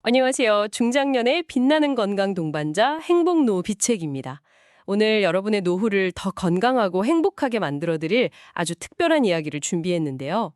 안녕하세요. 중장년의 빛나는 건강 동반자 행복노후 비책입니다. 오늘 여러분의 노후를 더 건강하고 행복하게 만들어드릴 아주 특별한 이야기를 준비했는데요.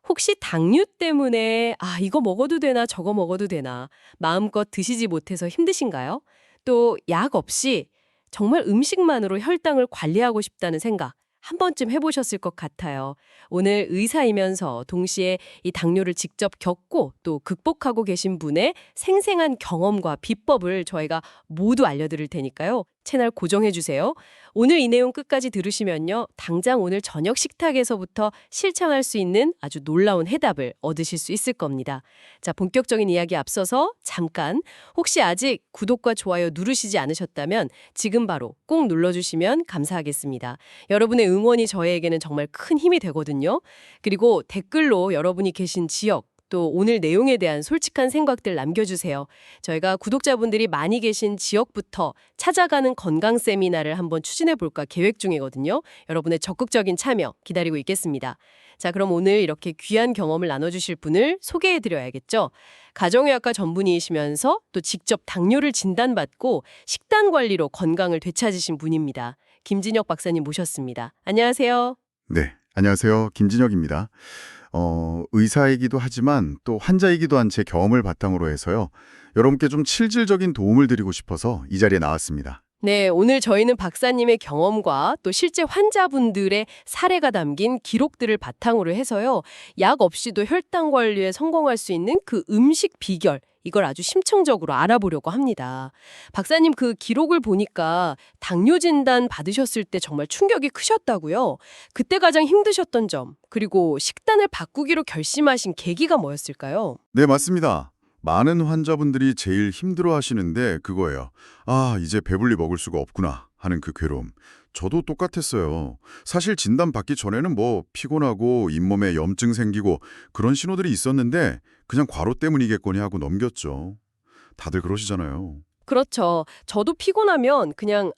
혹시 당뇨 때문에 이거 먹어도 되나 저거 먹어도 되나 마음껏 드시지 못해서 힘드신가요? 또 약 없이 정말 음식만으로 혈당을 관리하고 싶다는 생각 한 번쯤 해보셨을 것 같아요. 오늘 의사이면서 동시에 이 당뇨를 직접 겪고 또 극복하고 계신 분의 생생한 경험과 비법을 저희가 모두 알려드릴 테니까요. 채널 고정해주세요. 오늘 이 내용 끝까지 들으시면요. 당장 오늘 저녁 식탁에서부터 실천할 수 있는 아주 놀라운 해답을 얻으실 수 있을 겁니다. 자, 본격적인 이야기 앞서서 잠깐 혹시 아직 구독과 좋아요 누르시지 않으셨다면 지금 바로 꼭 눌러주시면 감사하겠습니다. 여러분의 응원이 저희에게는 정말 큰 힘이 되거든요. 그리고 댓글로 여러분이 계신 지역 또 오늘 내용에 대한 솔직한 생각들 남겨주세요. 저희가 구독자분들이 많이 계신 지역부터 찾아가는 건강 세미나를 한번 추진해볼까 계획 중이거든요. 여러분의 적극적인 참여 기다리고 있겠습니다. 자, 그럼 오늘 이렇게 귀한 경험을 나눠주실 분을 소개해드려야겠죠. 가정의학과 전문의이시면서 또 직접 당뇨를 진단받고 식단 관리로 건강을 되찾으신 분입니다. 김진혁 박사님 모셨습니다. 안녕하세요. 네, 안녕하세요. 김진혁입니다. 의사이기도 하지만 또 환자이기도 한 제 경험을 바탕으로 해서요. 여러분께 좀 실질적인 도움을 드리고 싶어서 이 자리에 나왔습니다. 네, 오늘 저희는 박사님의 경험과 또 실제 환자분들의 사례가 담긴 기록들을 바탕으로 해서요. 약 없이도 혈당 관리에 성공할 수 있는 그 음식 비결, 이걸 아주 심층적으로 알아보려고 합니다. 박사님 그 기록을 보니까 당뇨 진단 받으셨을 때 정말 충격이 크셨다고요. 그때 가장 힘드셨던 점, 그리고 식단을 바꾸기로 결심하신 계기가 뭐였을까요? 네, 맞습니다. 많은 환자분들이 제일 힘들어 하시는데 그거예요. 아, 이제 배불리 먹을 수가 없구나 하는 그 괴로움. 저도 똑같았어요. 사실 진단 받기 전에는 뭐 피곤하고 잇몸에 염증 생기고 그런 신호들이 있었는데 그냥 과로 때문이겠거니 하고 넘겼죠. 다들 그러시잖아요. 그렇죠. 저도 피곤하면 그냥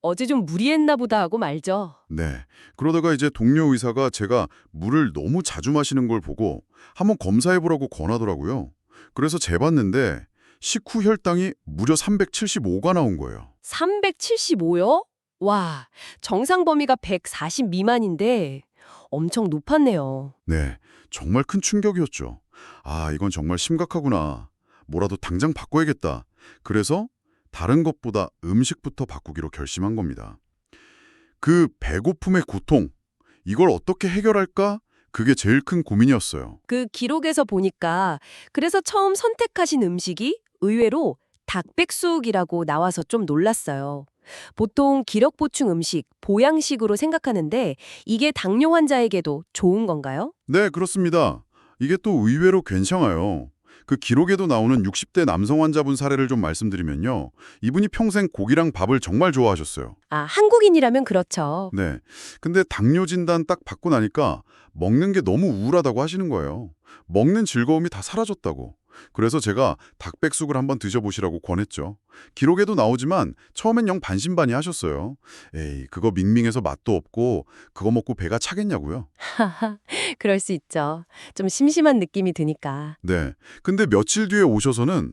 어제 좀 무리했나 보다 하고 말죠. 네. 그러다가 이제 동료 의사가 제가 물을 너무 자주 마시는 걸 보고 한번 검사해보라고 권하더라고요. 그래서 재봤는데 식후 혈당이 무려 375가 나온 거예요. 375요? 와, 정상 범위가 140 미만인데 엄청 높았네요. 네. 정말 큰 충격이었죠. 아, 이건 정말 심각하구나. 뭐라도 당장 바꿔야겠다. 그래서 다른 것보다 음식부터 바꾸기로 결심한 겁니다. 그 배고픔의 고통, 이걸 어떻게 해결할까? 그게 제일 큰 고민이었어요. 그 기록에서 보니까 그래서 처음 선택하신 음식이 의외로 닭백숙이라고 나와서 좀 놀랐어요. 보통 기력 보충 음식, 보양식으로 생각하는데 이게 당뇨 환자에게도 좋은 건가요? 네, 그렇습니다. 이게 또 의외로 괜찮아요. 그 기록에도 나오는 60대 남성 환자분 사례를 좀 말씀드리면요. 이분이 평생 고기랑 밥을 정말 좋아하셨어요. 한국인이라면 그렇죠. 네. 근데 당뇨 진단 딱 받고 나니까 먹는 게 너무 우울하다고 하시는 거예요. 먹는 즐거움이 다 사라졌다고. 그래서 제가 닭백숙을 한번 드셔보시라고 권했죠. 기록에도 나오지만 처음엔 영 반신반의 하셨어요. 에이, 그거 밍밍해서 맛도 없고 그거 먹고 배가 차겠냐고요. 하하, 그럴 수 있죠. 좀 심심한 느낌이 드니까. 네. 근데 며칠 뒤에 오셔서는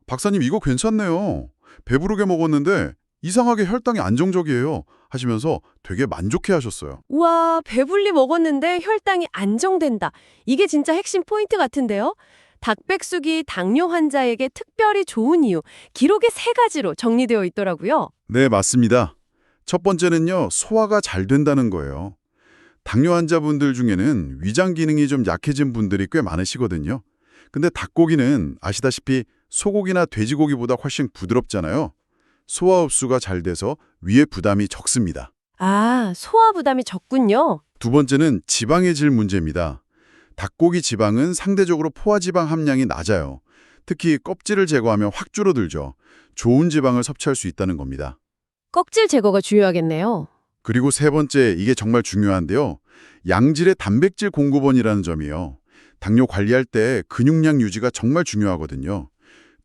박사님 이거 괜찮네요. 배부르게 먹었는데 이상하게 혈당이 안정적이에요. 하시면서 되게 만족해 하셨어요. 우와, 배불리 먹었는데 혈당이 안정된다. 이게 진짜 핵심 포인트 같은데요? 닭백숙이 당뇨 환자에게 특별히 좋은 이유, 기록에 3가지로 정리되어 있더라고요. 네, 맞습니다. 첫 번째는요, 소화가 잘 된다는 거예요. 당뇨 환자분들 중에는 위장 기능이 좀 약해진 분들이 꽤 많으시거든요. 근데 닭고기는 아시다시피 소고기나 돼지고기보다 훨씬 부드럽잖아요. 소화 흡수가 잘 돼서 위에 부담이 적습니다. 소화 부담이 적군요. 두 번째는 지방의 질 문제입니다. 닭고기 지방은 상대적으로 포화지방 함량이 낮아요. 특히 껍질을 제거하면 확 줄어들죠. 좋은 지방을 섭취할 수 있다는 겁니다. 껍질 제거가 중요하겠네요. 그리고 세 번째, 이게 정말 중요한데요. 양질의 단백질 공급원이라는 점이요. 당뇨 관리할 때 근육량 유지가 정말 중요하거든요.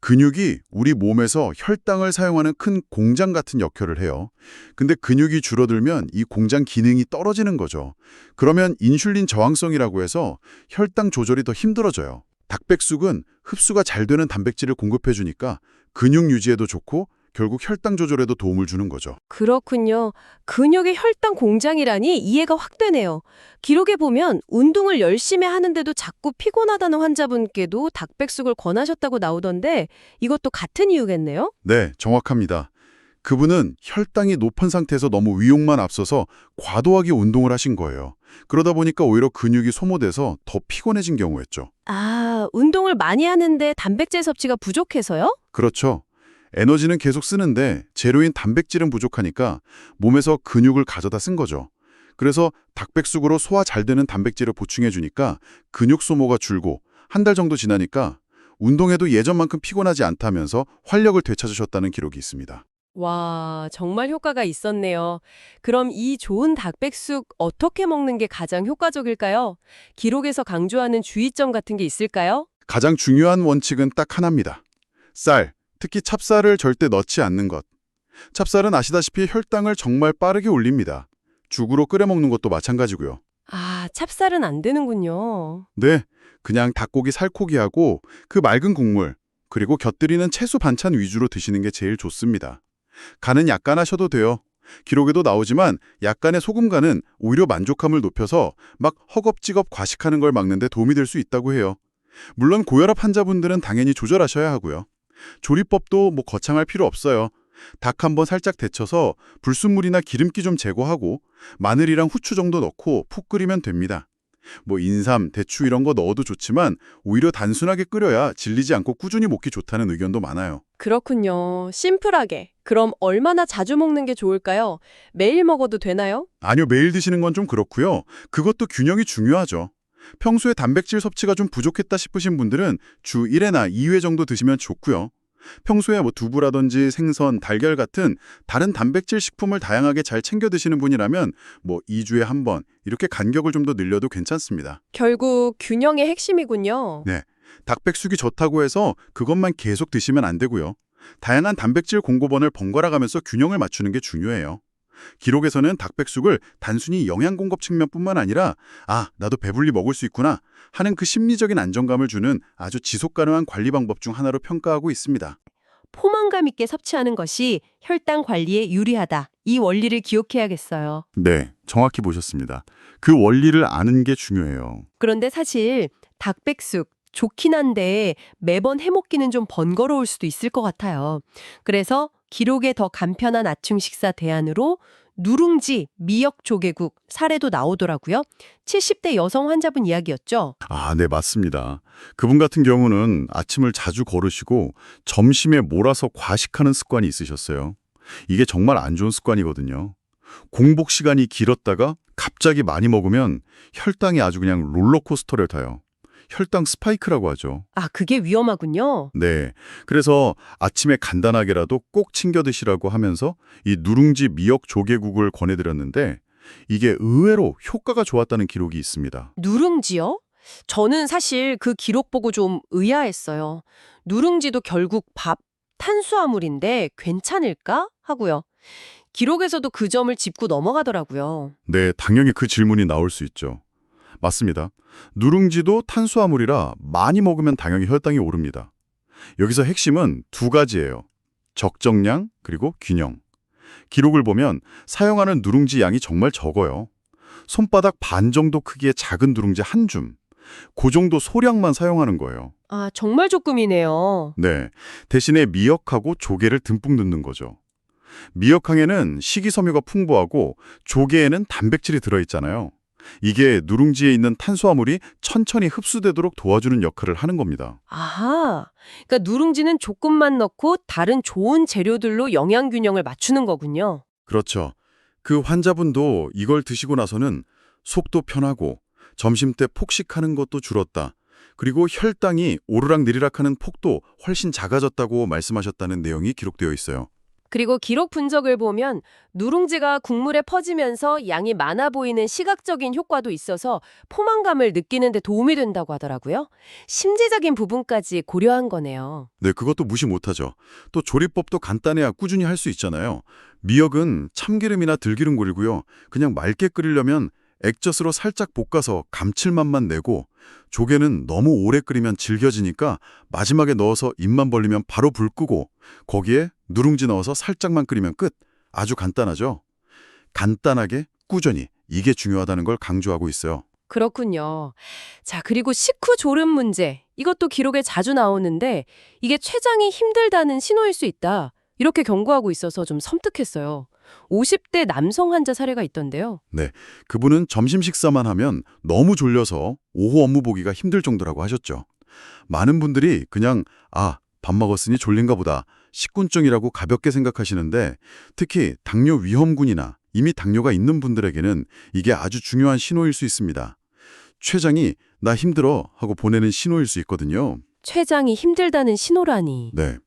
근육이 우리 몸에서 혈당을 사용하는 큰 공장 같은 역할을 해요. 근데 근육이 줄어들면 이 공장 기능이 떨어지는 거죠. 그러면 인슐린 저항성이라고 해서 혈당 조절이 더 힘들어져요. 닭백숙은 흡수가 잘 되는 단백질을 공급해 주니까 근육 유지에도 좋고 결국 혈당 조절에도 도움을 주는 거죠. 그렇군요. 근육의 혈당 공장이라니 이해가 확 되네요. 기록에 보면 운동을 열심히 하는데도 자꾸 피곤하다는 환자분께도 닭백숙을 권하셨다고 나오던데 이것도 같은 이유겠네요? 네, 정확합니다. 그분은 혈당이 높은 상태에서 너무 위용만 앞서서 과도하게 운동을 하신 거예요. 그러다 보니까 오히려 근육이 소모돼서 더 피곤해진 경우였죠. 아, 운동을 많이 하는데 단백질 섭취가 부족해서요? 그렇죠. 에너지는 계속 쓰는데 재료인 단백질은 부족하니까 몸에서 근육을 가져다 쓴 거죠. 그래서 닭백숙으로 소화 잘 되는 단백질을 보충해 주니까 근육 소모가 줄고 한 달 정도 지나니까 운동해도 예전만큼 피곤하지 않다면서 활력을 되찾으셨다는 기록이 있습니다. 와, 정말 효과가 있었네요. 그럼 이 좋은 닭백숙 어떻게 먹는 게 가장 효과적일까요? 기록에서 강조하는 주의점 같은 게 있을까요? 가장 중요한 원칙은 딱 하나입니다. 쌀, 특히 찹쌀을 절대 넣지 않는 것. 찹쌀은 아시다시피 혈당을 정말 빠르게 올립니다. 죽으로 끓여 먹는 것도 마찬가지고요. 아, 찹쌀은 안 되는군요. 네, 그냥 닭고기 살코기하고 그 맑은 국물, 그리고 곁들이는 채소 반찬 위주로 드시는 게 제일 좋습니다. 간은 약간 하셔도 돼요. 기록에도 나오지만 약간의 소금 간은 오히려 만족감을 높여서 막 허겁지겁 과식하는 걸 막는 데 도움이 될 수 있다고 해요. 물론 고혈압 환자분들은 당연히 조절하셔야 하고요. 조리법도 거창할 필요 없어요. 닭 한번 살짝 데쳐서 불순물이나 기름기 좀 제거하고 마늘이랑 후추 정도 넣고 푹 끓이면 됩니다. 인삼, 대추 이런 거 넣어도 좋지만 오히려 단순하게 끓여야 질리지 않고 꾸준히 먹기 좋다는 의견도 많아요. 그렇군요. 심플하게. 그럼 얼마나 자주 먹는 게 좋을까요? 매일 먹어도 되나요? 아니요, 매일 드시는 건 좀 그렇고요. 그것도 균형이 중요하죠. 평소에 단백질 섭취가 좀 부족했다 싶으신 분들은 주 1회나 2회 정도 드시면 좋고요. 평소에 두부라든지 생선, 달걀 같은 다른 단백질 식품을 다양하게 잘 챙겨 드시는 분이라면 2주에 한 번 이렇게 간격을 좀 더 늘려도 괜찮습니다. 결국 균형의 핵심이군요. 네, 닭백숙이 좋다고 해서 그것만 계속 드시면 안 되고요. 다양한 단백질 공급원을 번갈아 가면서 균형을 맞추는 게 중요해요. 기록에서는 닭백숙을 단순히 영양 공급 측면뿐만 아니라 나도 배불리 먹을 수 있구나 하는 그 심리적인 안정감을 주는 아주 지속 가능한 관리 방법 중 하나로 평가하고 있습니다. 포만감 있게 섭취하는 것이 혈당 관리에 유리하다. 이 원리를 기억해야겠어요. 네, 정확히 보셨습니다. 그 원리를 아는 게 중요해요. 그런데 사실 닭백숙 좋긴 한데 매번 해먹기는 좀 번거로울 수도 있을 것 같아요. 그래서 기록에 더 간편한 아침 식사 대안으로 누룽지, 미역 조개국, 사례도 나오더라고요. 70대 여성 환자분 이야기였죠. 네, 맞습니다. 그분 같은 경우는 아침을 자주 거르시고 점심에 몰아서 과식하는 습관이 있으셨어요. 이게 정말 안 좋은 습관이거든요. 공복 시간이 길었다가 갑자기 많이 먹으면 혈당이 아주 그냥 롤러코스터를 타요. 혈당 스파이크라고 하죠. 아, 그게 위험하군요. 네. 그래서 아침에 간단하게라도 꼭 챙겨 드시라고 하면서 이 누룽지 미역 조개국을 권해드렸는데 이게 의외로 효과가 좋았다는 기록이 있습니다. 누룽지요? 저는 사실 그 기록 보고 좀 의아했어요. 누룽지도 결국 밥, 탄수화물인데 괜찮을까? 하고요. 기록에서도 그 점을 짚고 넘어가더라고요. 네, 당연히 그 질문이 나올 수 있죠. 맞습니다. 누룽지도 탄수화물이라 많이 먹으면 당연히 혈당이 오릅니다. 여기서 핵심은 두 가지예요. 적정량 그리고 균형. 기록을 보면 사용하는 누룽지 양이 정말 적어요. 손바닥 반 정도 크기의 작은 누룽지 한 줌. 그 정도 소량만 사용하는 거예요. 아, 정말 조금이네요. 네, 대신에 미역하고 조개를 듬뿍 넣는 거죠. 미역항에는 식이섬유가 풍부하고 조개에는 단백질이 들어있잖아요. 이게 누룽지에 있는 탄수화물이 천천히 흡수되도록 도와주는 역할을 하는 겁니다. 아하, 그러니까 누룽지는 조금만 넣고 다른 좋은 재료들로 영양 균형을 맞추는 거군요. 그렇죠. 그 환자분도 이걸 드시고 나서는 속도 편하고 점심때 폭식하는 것도 줄었다. 그리고 혈당이 오르락내리락하는 폭도 훨씬 작아졌다고 말씀하셨다는 내용이 기록되어 있어요. 그리고 기록 분석을 보면 누룽지가 국물에 퍼지면서 양이 많아 보이는 시각적인 효과도 있어서 포만감을 느끼는 데 도움이 된다고 하더라고요. 심리적인 부분까지 고려한 거네요. 네, 그것도 무시 못하죠. 또 조리법도 간단해야 꾸준히 할 수 있잖아요. 미역은 참기름이나 들기름 고리고요. 그냥 맑게 끓이려면 액젓으로 살짝 볶아서 감칠맛만 내고 조개는 너무 오래 끓이면 질겨지니까 마지막에 넣어서 입만 벌리면 바로 불 끄고 거기에 누룽지 넣어서 살짝만 끓이면 끝. 아주 간단하죠? 간단하게 꾸준히 이게 중요하다는 걸 강조하고 있어요. 그렇군요. 자, 그리고 식후 졸음 문제. 이것도 기록에 자주 나오는데 이게 췌장이 힘들다는 신호일 수 있다. 이렇게 경고하고 있어서 좀 섬뜩했어요. 50대 남성 환자 사례가 있던데요. 네, 그분은 점심 식사만 하면 너무 졸려서 오후 업무 보기가 힘들 정도라고 하셨죠. 많은 분들이 그냥 밥 먹었으니 졸린가 보다, 식곤증이라고 가볍게 생각하시는데 특히 당뇨 위험군이나 이미 당뇨가 있는 분들에게는 이게 아주 중요한 신호일 수 있습니다. 췌장이 나 힘들어 하고 보내는 신호일 수 있거든요. 췌장이 힘들다는 신호라니. 네.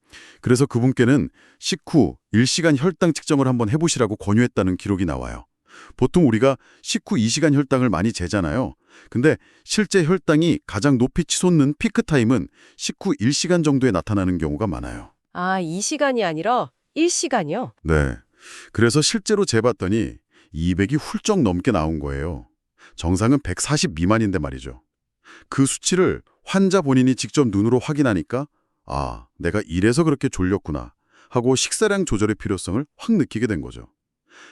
그래서 그분께는 식후 1시간 혈당 측정을 한번 해보시라고 권유했다는 기록이 나와요. 보통 우리가 식후 2시간 혈당을 많이 재잖아요. 근데 실제 혈당이 가장 높이 치솟는 피크타임은 식후 1시간 정도에 나타나는 경우가 많아요. 2시간이 아니라 1시간이요? 네. 그래서 실제로 재봤더니 200이 훌쩍 넘게 나온 거예요. 정상은 140 미만인데 말이죠. 그 수치를 환자 본인이 직접 눈으로 확인하니까 내가 이래서 그렇게 졸렸구나 하고 식사량 조절의 필요성을 확 느끼게 된 거죠.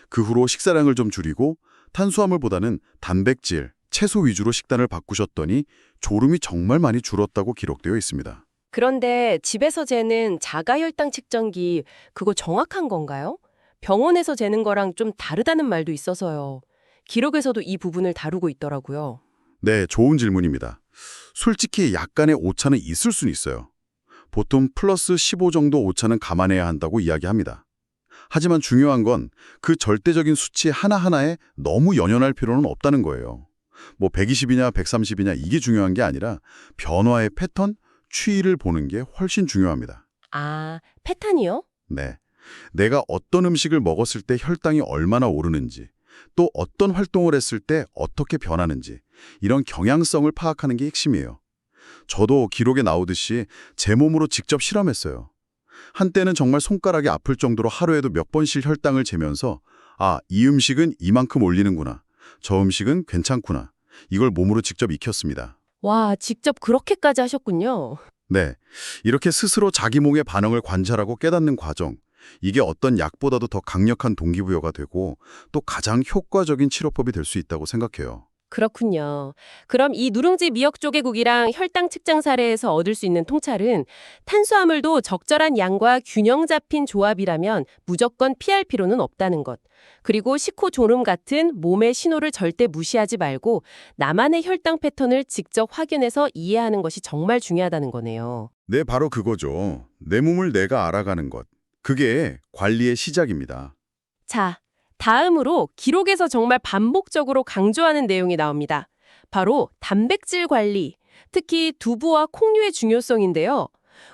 그 후로 식사량을 좀 줄이고 탄수화물보다는 단백질, 채소 위주로 식단을 바꾸셨더니 졸음이 정말 많이 줄었다고 기록되어 있습니다. 그런데 집에서 재는 자가혈당 측정기, 그거 정확한 건가요? 병원에서 재는 거랑 좀 다르다는 말도 있어서요. 기록에서도 이 부분을 다루고 있더라고요. 네, 좋은 질문입니다. 솔직히 약간의 오차는 있을 수는 있어요. 보통 플러스 15 정도 오차는 감안해야 한다고 이야기합니다. 하지만 중요한 건 그 절대적인 수치 하나하나에 너무 연연할 필요는 없다는 거예요. 120이냐 130이냐 이게 중요한 게 아니라 변화의 패턴, 추이를 보는 게 훨씬 중요합니다. 패턴이요? 네. 내가 어떤 음식을 먹었을 때 혈당이 얼마나 오르는지, 또 어떤 활동을 했을 때 어떻게 변하는지, 이런 경향성을 파악하는 게 핵심이에요. 저도 기록에 나오듯이 제 몸으로 직접 실험했어요. 한때는 정말 손가락이 아플 정도로 하루에도 몇 번씩 혈당을 재면서 이 음식은 이만큼 올리는구나, 저 음식은 괜찮구나, 이걸 몸으로 직접 익혔습니다. 와, 직접 그렇게까지 하셨군요. 네, 이렇게 스스로 자기 몸의 반응을 관찰하고 깨닫는 과정, 이게 어떤 약보다도 더 강력한 동기부여가 되고 또 가장 효과적인 치료법이 될 수 있다고 생각해요. 그렇군요. 그럼 이 누룽지 미역 조개국이랑 혈당 측정 사례에서 얻을 수 있는 통찰은 탄수화물도 적절한 양과 균형 잡힌 조합이라면 무조건 피할 필요는 없다는 것. 그리고 식후 졸음 같은 몸의 신호를 절대 무시하지 말고 나만의 혈당 패턴을 직접 확인해서 이해하는 것이 정말 중요하다는 거네요. 네, 바로 그거죠. 내 몸을 내가 알아가는 것. 그게 관리의 시작입니다. 자, 다음으로 기록에서 정말 반복적으로 강조하는 내용이 나옵니다. 바로 단백질 관리, 특히 두부와 콩류의 중요성인데요.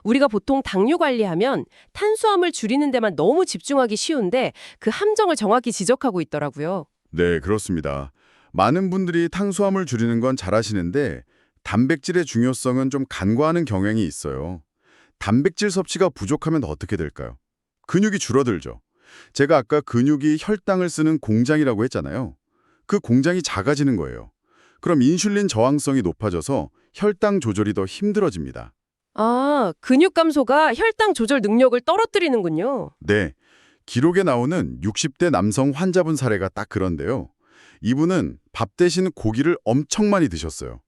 우리가 보통 당뇨 관리하면 탄수화물 줄이는 데만 너무 집중하기 쉬운데 그 함정을 정확히 지적하고 있더라고요. 네, 그렇습니다. 많은 분들이 탄수화물 줄이는 건 잘하시는데 단백질의 중요성은 좀 간과하는 경향이 있어요. 단백질 섭취가 부족하면 어떻게 될까요? 근육이 줄어들죠. 제가 아까 근육이 혈당을 쓰는 공장이라고 했잖아요. 그 공장이 작아지는 거예요. 그럼 인슐린 저항성이 높아져서 혈당 조절이 더 힘들어집니다. 근육 감소가 혈당 조절 능력을 떨어뜨리는군요. 네, 기록에 나오는 60대 남성 환자분 사례가 딱 그런데요. 이분은 밥 대신 고기를 엄청 많이 드셨어요.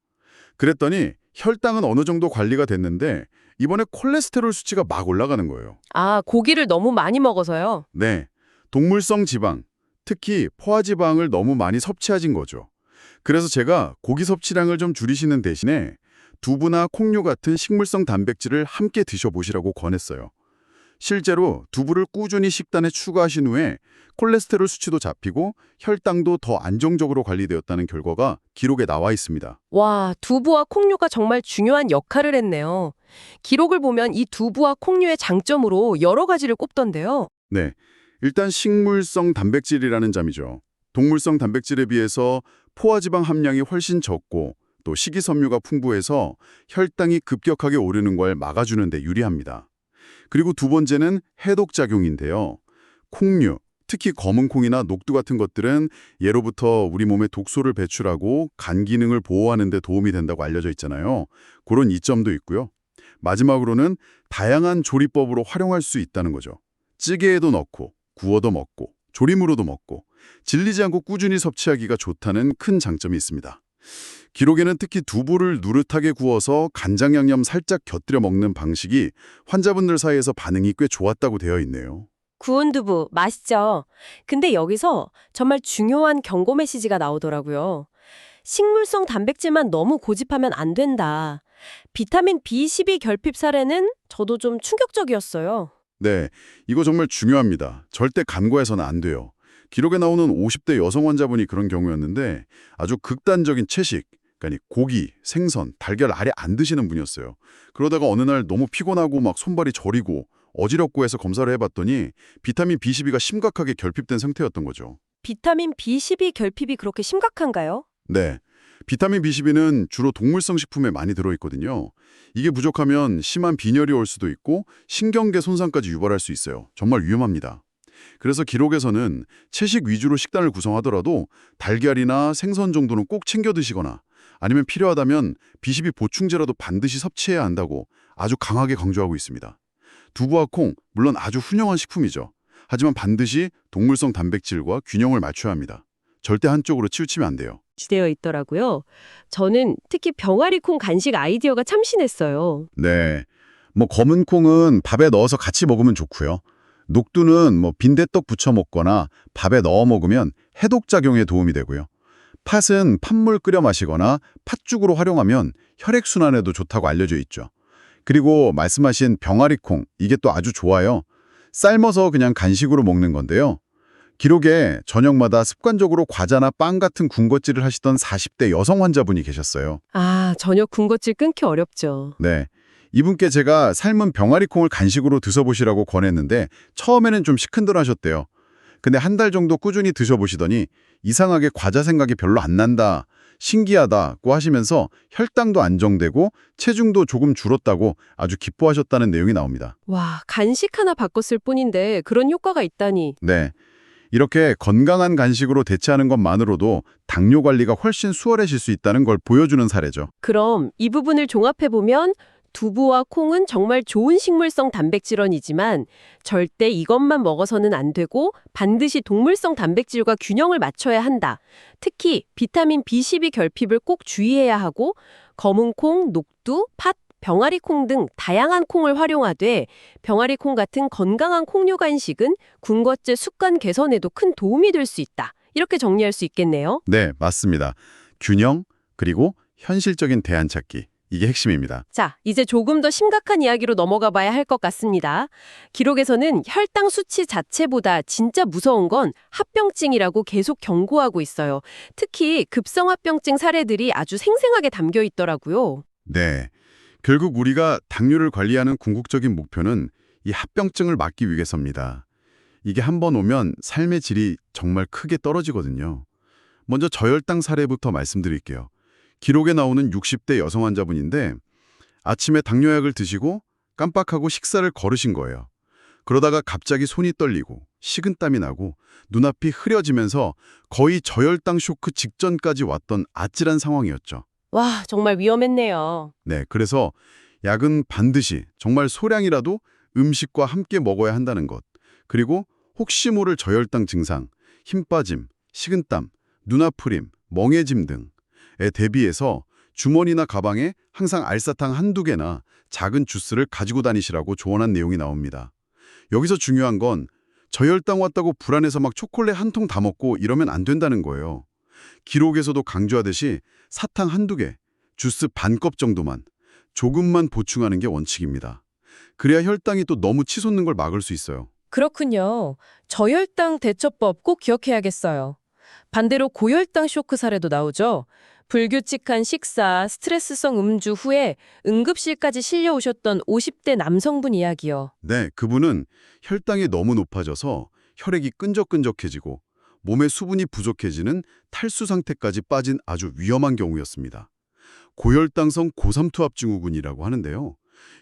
그랬더니 혈당은 어느 정도 관리가 됐는데 이번에 콜레스테롤 수치가 막 올라가는 거예요. 고기를 너무 많이 먹어서요. 네, 동물성 지방, 특히 포화지방을 너무 많이 섭취하신 거죠. 그래서 제가 고기 섭취량을 좀 줄이시는 대신에 두부나 콩류 같은 식물성 단백질을 함께 드셔보시라고 권했어요. 실제로 두부를 꾸준히 식단에 추가하신 후에 콜레스테롤 수치도 잡히고 혈당도 더 안정적으로 관리되었다는 결과가 기록에 나와 있습니다. 와, 두부와 콩류가 정말 중요한 역할을 했네요. 기록을 보면 이 두부와 콩류의 장점으로 여러 가지를 꼽던데요. 네, 일단 식물성 단백질이라는 점이죠. 동물성 단백질에 비해서 포화지방 함량이 훨씬 적고 또 식이섬유가 풍부해서 혈당이 급격하게 오르는 걸 막아주는 데 유리합니다. 그리고 두 번째는 해독작용인데요. 콩류, 특히 검은 콩이나 녹두 같은 것들은 예로부터 우리 몸에 독소를 배출하고 간 기능을 보호하는 데 도움이 된다고 알려져 있잖아요. 그런 이점도 있고요. 마지막으로는 다양한 조리법으로 활용할 수 있다는 거죠. 찌개에도 넣고 구워도 먹고 조림으로도 먹고 질리지 않고 꾸준히 섭취하기가 좋다는 큰 장점이 있습니다. 기록에는 특히 두부를 누릇하게 구워서 간장 양념 살짝 곁들여 먹는 방식이 환자분들 사이에서 반응이 꽤 좋았다고 되어 있네요. 구운 두부 맛있죠. 근데 여기서 정말 중요한 경고 메시지가 나오더라고요. 식물성 단백질만 너무 고집하면 안 된다. 비타민 B12 결핍 사례는 저도 좀 충격적이었어요. 네, 이거 정말 중요합니다. 절대 간과해서는 안 돼요. 기록에 나오는 50대 여성 환자분이 그런 경우였는데 아주 극단적인 채식, 그러니까 고기, 생선, 달걀 아예 안 드시는 분이었어요. 그러다가 어느 날 너무 피곤하고 막 손발이 저리고 어지럽고 해서 검사를 해봤더니 비타민 B12가 심각하게 결핍된 상태였던 거죠. 비타민 B12 결핍이 그렇게 심각한가요? 네, 비타민 B12는 주로 동물성 식품에 많이 들어있거든요. 이게 부족하면 심한 빈혈이 올 수도 있고 신경계 손상까지 유발할 수 있어요. 정말 위험합니다. 그래서 기록에서는 채식 위주로 식단을 구성하더라도 달걀이나 생선 정도는 꼭 챙겨 드시거나 아니면 필요하다면 B12 보충제라도 반드시 섭취해야 한다고 아주 강하게 강조하고 있습니다. 두부와 콩, 물론 아주 훌륭한 식품이죠. 하지만 반드시 동물성 단백질과 균형을 맞춰야 합니다. 절대 한쪽으로 치우치면 안 돼요. 되어 있더라고요. 저는 특히 병아리 콩 간식 아이디어가 참신했어요. 네, 검은 콩은 밥에 넣어서 같이 먹으면 좋고요. 녹두는 빈대떡 부쳐 먹거나 밥에 넣어 먹으면 해독 작용에 도움이 되고요. 팥은 팥물 끓여 마시거나 팥죽으로 활용하면 혈액순환에도 좋다고 알려져 있죠. 그리고 말씀하신 병아리콩, 이게 또 아주 좋아요. 삶아서 그냥 간식으로 먹는 건데요. 기록에 저녁마다 습관적으로 과자나 빵 같은 군것질을 하시던 40대 여성 환자분이 계셨어요. 아, 저녁 군것질 끊기 어렵죠. 네. 이분께 제가 삶은 병아리콩을 간식으로 드셔보시라고 권했는데 처음에는 좀 시큰둥하셨대요. 근데 한 달 정도 꾸준히 드셔보시더니 이상하게 과자 생각이 별로 안 난다, 신기하다고 하시면서 혈당도 안정되고 체중도 조금 줄었다고 아주 기뻐하셨다는 내용이 나옵니다. 와, 간식 하나 바꿨을 뿐인데 그런 효과가 있다니. 네. 이렇게 건강한 간식으로 대체하는 것만으로도 당뇨 관리가 훨씬 수월해질 수 있다는 걸 보여주는 사례죠. 그럼 이 부분을 종합해보면 두부와 콩은 정말 좋은 식물성 단백질원이지만 절대 이것만 먹어서는 안 되고 반드시 동물성 단백질과 균형을 맞춰야 한다. 특히 비타민 B12 결핍을 꼭 주의해야 하고 검은 콩, 녹두, 팥, 병아리 콩 등 다양한 콩을 활용하되 병아리 콩 같은 건강한 콩류 간식은 군것질 습관 개선에도 큰 도움이 될 수 있다. 이렇게 정리할 수 있겠네요. 네, 맞습니다. 균형, 그리고 현실적인 대안 찾기. 이게 핵심입니다. 자, 이제 조금 더 심각한 이야기로 넘어가 봐야 할 것 같습니다. 기록에서는 혈당 수치 자체보다 진짜 무서운 건 합병증이라고 계속 경고하고 있어요. 특히 급성합병증 사례들이 아주 생생하게 담겨 있더라고요. 네. 결국 우리가 당뇨를 관리하는 궁극적인 목표는 이 합병증을 막기 위해서입니다. 이게 한 번 오면 삶의 질이 정말 크게 떨어지거든요. 먼저 저혈당 사례부터 말씀드릴게요. 기록에 나오는 60대 여성 환자분인데 아침에 당뇨약을 드시고 깜빡하고 식사를 거르신 거예요. 그러다가 갑자기 손이 떨리고 식은땀이 나고 눈앞이 흐려지면서 거의 저혈당 쇼크 직전까지 왔던 아찔한 상황이었죠. 와, 정말 위험했네요. 네, 그래서 약은 반드시 정말 소량이라도 음식과 함께 먹어야 한다는 것. 그리고 혹시 모를 저혈당 증상, 힘 빠짐, 식은땀, 눈 아프림, 멍해짐 등에 대비해서 주머니나 가방에 항상 알사탕 한두 개나 작은 주스를 가지고 다니시라고 조언한 내용이 나옵니다. 여기서 중요한 건 저혈당 왔다고 불안해서 막 초콜릿 한 통 다 먹고 이러면 안 된다는 거예요. 기록에서도 강조하듯이 사탕 한두 개, 주스 반 컵 정도만 조금만 보충하는 게 원칙입니다. 그래야 혈당이 또 너무 치솟는 걸 막을 수 있어요. 그렇군요. 저혈당 대처법 꼭 기억해야겠어요. 반대로 고혈당 쇼크 사례도 나오죠. 불규칙한 식사, 스트레스성 음주 후에 응급실까지 실려오셨던 50대 남성분 이야기요. 네, 그분은 혈당이 너무 높아져서 혈액이 끈적끈적해지고 몸에 수분이 부족해지는 탈수 상태까지 빠진 아주 위험한 경우였습니다. 고혈당성 고삼투압증후군이라고 하는데요.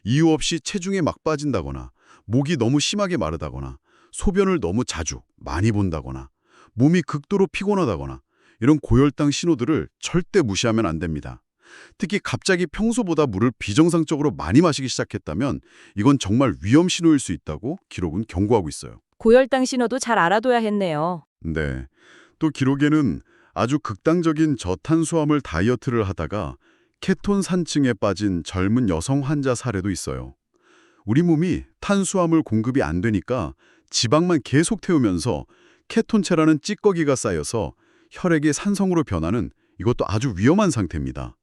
이유 없이 체중에 막 빠진다거나 목이 너무 심하게 마르다거나 소변을 너무 자주, 많이 본다거나 몸이 극도로 피곤하다거나 이런 고혈당 신호들을 절대 무시하면 안 됩니다. 특히 갑자기 평소보다 물을 비정상적으로 많이 마시기 시작했다면 이건 정말 위험 신호일 수 있다고 기록은 경고하고 있어요. 고혈당 신호도 잘 알아둬야 했네요. 네. 또 기록에는 아주 극단적인 저탄수화물 다이어트를 하다가 케톤 산증에 빠진 젊은 여성 환자 사례도 있어요. 우리 몸이 탄수화물 공급이 안 되니까 지방만 계속 태우면서 케톤체라는 찌꺼기가 쌓여서 혈액이 산성으로 변하는 이것도 아주 위험한 상태입니다.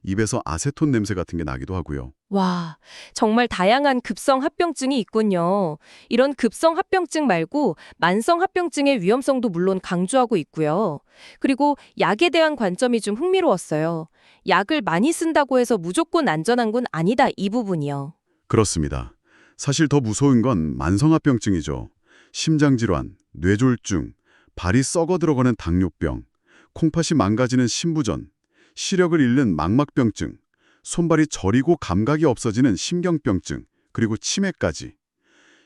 입에서 아세톤 냄새 같은 게 나기도 하고요. 와, 정말 다양한 급성 합병증이 있군요. 이런 급성 합병증 말고 만성 합병증의 위험성도 물론 강조하고 있고요. 그리고 약에 대한 관점이 좀 흥미로웠어요. 약을 많이 쓴다고 해서 무조건 안전한 건 아니다, 이 부분이요. 그렇습니다. 사실 더 무서운 건 만성합병증이죠. 심장질환, 뇌졸중, 발이 썩어 들어가는 당뇨병, 콩팥이 망가지는 신부전, 시력을 잃는 망막병증, 손발이 저리고 감각이 없어지는 심경병증, 그리고 치매까지.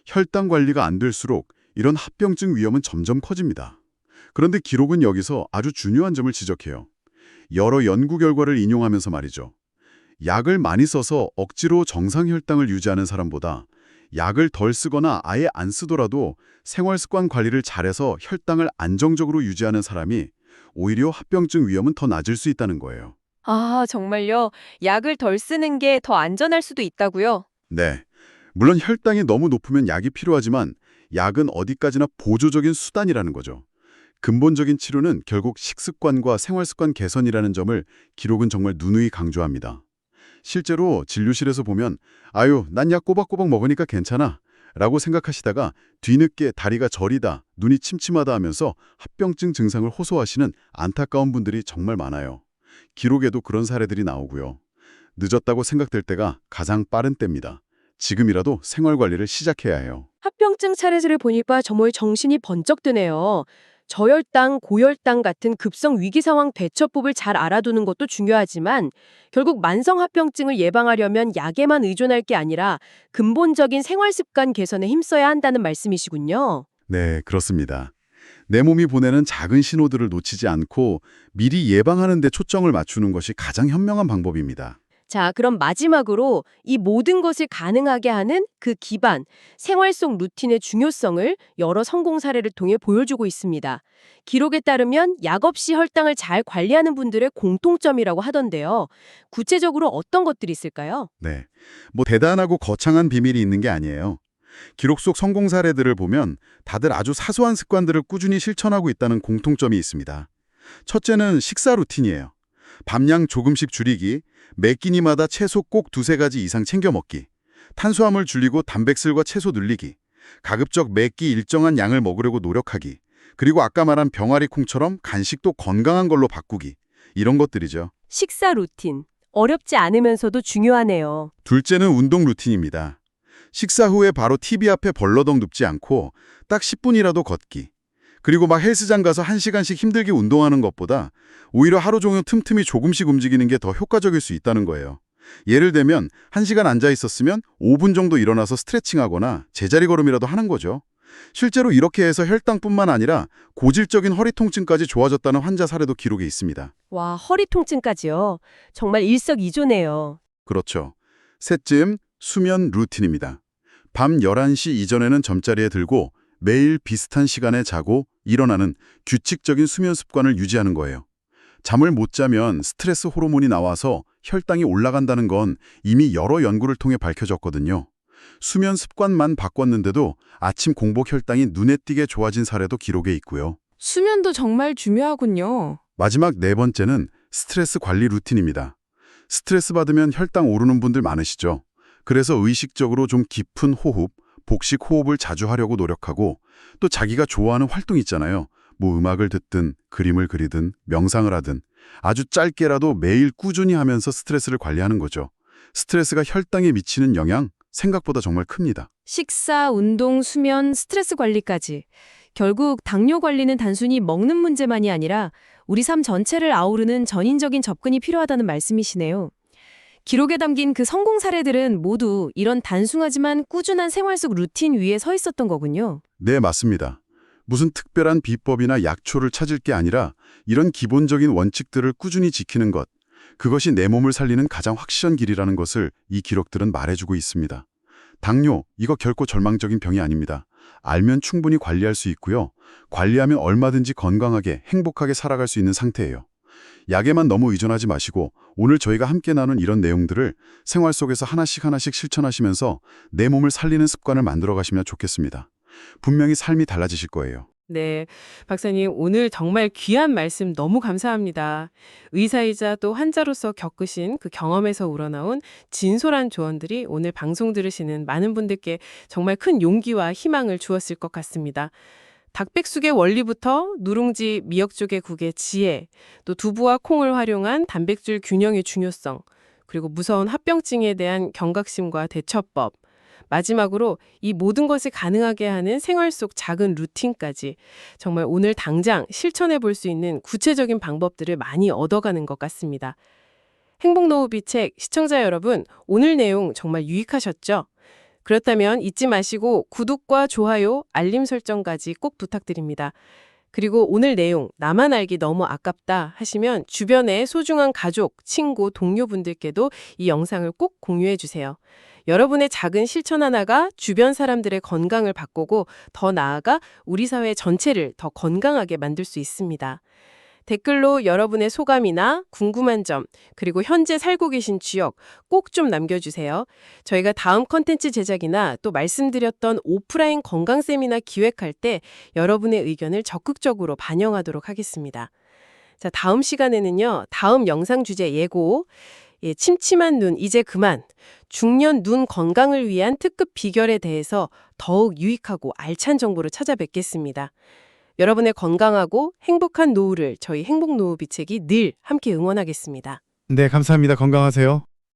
혈당 관리가 안 될수록 이런 합병증 위험은 점점 커집니다. 그런데 기록은 여기서 아주 중요한 점을 지적해요. 여러 연구 결과를 인용하면서 말이죠. 약을 많이 써서 억지로 정상 혈당을 유지하는 사람보다 약을 덜 쓰거나 아예 안 쓰더라도 생활습관 관리를 잘해서 혈당을 안정적으로 유지하는 사람이 오히려 합병증 위험은 더 낮을 수 있다는 거예요. 아, 정말요? 약을 덜 쓰는 게 더 안전할 수도 있다고요? 네. 물론 혈당이 너무 높으면 약이 필요하지만 약은 어디까지나 보조적인 수단이라는 거죠. 근본적인 치료는 결국 식습관과 생활습관 개선이라는 점을 기록은 정말 누누이 강조합니다. 실제로 진료실에서 보면 아유, 난 약 꼬박꼬박 먹으니까 괜찮아 라고 생각하시다가 뒤늦게 다리가 저리다, 눈이 침침하다 하면서 합병증 증상을 호소하시는 안타까운 분들이 정말 많아요. 기록에도 그런 사례들이 나오고요. 늦었다고 생각될 때가 가장 빠른 때입니다. 지금이라도 생활관리를 시작해야 해요. 합병증 사례들을 보니까 정말 정신이 번쩍 드네요. 저혈당, 고혈당 같은 급성 위기 상황 대처법을 잘 알아두는 것도 중요하지만 결국 만성 합병증을 예방하려면 약에만 의존할 게 아니라 근본적인 생활 습관 개선에 힘써야 한다는 말씀이시군요. 네, 그렇습니다. 내 몸이 보내는 작은 신호들을 놓치지 않고 미리 예방하는 데 초점을 맞추는 것이 가장 현명한 방법입니다. 자, 그럼 마지막으로 이 모든 것을 가능하게 하는 그 기반, 생활 속 루틴의 중요성을 여러 성공 사례를 통해 보여주고 있습니다. 기록에 따르면 약 없이 혈당을 잘 관리하는 분들의 공통점이라고 하던데요. 구체적으로 어떤 것들이 있을까요? 네, 뭐 대단하고 거창한 비밀이 있는 게 아니에요. 기록 속 성공 사례들을 보면 다들 아주 사소한 습관들을 꾸준히 실천하고 있다는 공통점이 있습니다. 첫째는 식사 루틴이에요. 밤양 조금씩 줄이기, 매 끼니마다 채소 꼭 두세 가지 이상 챙겨 먹기, 탄수화물 줄이고 단백질과 채소 늘리기, 가급적 매 끼 일정한 양을 먹으려고 노력하기, 그리고 아까 말한 병아리콩처럼 간식도 건강한 걸로 바꾸기, 이런 것들이죠. 식사 루틴. 어렵지 않으면서도 중요하네요. 둘째는 운동 루틴입니다. 식사 후에 바로 TV 앞에 벌러덩 눕지 않고 딱 10분이라도 걷기. 그리고 막 헬스장 가서 1시간씩 힘들게 운동하는 것보다 오히려 하루 종일 틈틈이 조금씩 움직이는 게 더 효과적일 수 있다는 거예요. 예를 들면 1시간 앉아 있었으면 5분 정도 일어나서 스트레칭하거나 제자리 걸음이라도 하는 거죠. 실제로 이렇게 해서 혈당뿐만 아니라 고질적인 허리 통증까지 좋아졌다는 환자 사례도 기록에 있습니다. 와, 허리 통증까지요. 정말 일석이조네요. 그렇죠. 셋째, 수면 루틴입니다. 밤 11시 이전에는 잠자리에 들고 매일 비슷한 시간에 자고 일어나는 규칙적인 수면 습관을 유지하는 거예요. 잠을 못 자면 스트레스 호르몬이 나와서 혈당이 올라간다는 건 이미 여러 연구를 통해 밝혀졌거든요. 수면 습관만 바꿨는데도 아침 공복 혈당이 눈에 띄게 좋아진 사례도 기록에 있고요. 수면도 정말 중요하군요. 마지막 네 번째는 스트레스 관리 루틴입니다. 스트레스 받으면 혈당 오르는 분들 많으시죠? 그래서 의식적으로 좀 깊은 호흡, 복식 호흡을 자주 하려고 노력하고 또 자기가 좋아하는 활동 있잖아요. 뭐 음악을 듣든 그림을 그리든 명상을 하든 아주 짧게라도 매일 꾸준히 하면서 스트레스를 관리하는 거죠. 스트레스가 혈당에 미치는 영향 생각보다 정말 큽니다. 식사, 운동, 수면, 스트레스 관리까지. 결국 당뇨 관리는 단순히 먹는 문제만이 아니라 우리 삶 전체를 아우르는 전인적인 접근이 필요하다는 말씀이시네요. 기록에 담긴 그 성공 사례들은 모두 이런 단순하지만 꾸준한 생활 속 루틴 위에 서 있었던 거군요. 네, 맞습니다. 무슨 특별한 비법이나 약초를 찾을 게 아니라 이런 기본적인 원칙들을 꾸준히 지키는 것, 그것이 내 몸을 살리는 가장 확실한 길이라는 것을 이 기록들은 말해주고 있습니다. 당뇨, 이거 결코 절망적인 병이 아닙니다. 알면 충분히 관리할 수 있고요. 관리하면 얼마든지 건강하게, 행복하게 살아갈 수 있는 상태예요. 약에만 너무 의존하지 마시고 오늘 저희가 함께 나눈 이런 내용들을 생활 속에서 하나씩 실천하시면서 내 몸을 살리는 습관을 만들어 가시면 좋겠습니다. 분명히 삶이 달라지실 거예요. 네, 박사님 오늘 정말 귀한 말씀 너무 감사합니다. 의사이자 또 환자로서 겪으신 그 경험에서 우러나온 진솔한 조언들이 오늘 방송 들으시는 많은 분들께 정말 큰 용기와 희망을 주었을 것 같습니다. 닭백숙의 원리부터 누룽지, 미역조개 국의 지혜, 또 두부와 콩을 활용한 단백질 균형의 중요성, 그리고 무서운 합병증에 대한 경각심과 대처법, 마지막으로 이 모든 것을 가능하게 하는 생활 속 작은 루틴까지 정말 오늘 당장 실천해 볼 수 있는 구체적인 방법들을 많이 얻어가는 것 같습니다. 행복노후비 책 시청자 여러분, 오늘 내용 정말 유익하셨죠? 그렇다면 잊지 마시고 구독과 좋아요, 알림 설정까지 꼭 부탁드립니다. 그리고 오늘 내용 나만 알기 너무 아깝다 하시면 주변의 소중한 가족, 친구, 동료분들께도 이 영상을 꼭 공유해 주세요. 여러분의 작은 실천 하나가 주변 사람들의 건강을 바꾸고 더 나아가 우리 사회 전체를 더 건강하게 만들 수 있습니다. 댓글로 여러분의 소감이나 궁금한 점, 그리고 현재 살고 계신 지역 꼭 좀 남겨주세요. 저희가 다음 컨텐츠 제작이나 또 말씀드렸던 오프라인 건강 세미나 기획할 때 여러분의 의견을 적극적으로 반영하도록 하겠습니다. 자, 다음 시간에는요, 다음 영상 주제 예고, 침침한 눈 이제 그만, 중년 눈 건강을 위한 특급 비결에 대해서 더욱 유익하고 알찬 정보를 찾아뵙겠습니다. 여러분의 건강하고 행복한 노후를 저희 행복노후 비책이 늘 함께 응원하겠습니다. 네, 감사합니다. 건강하세요.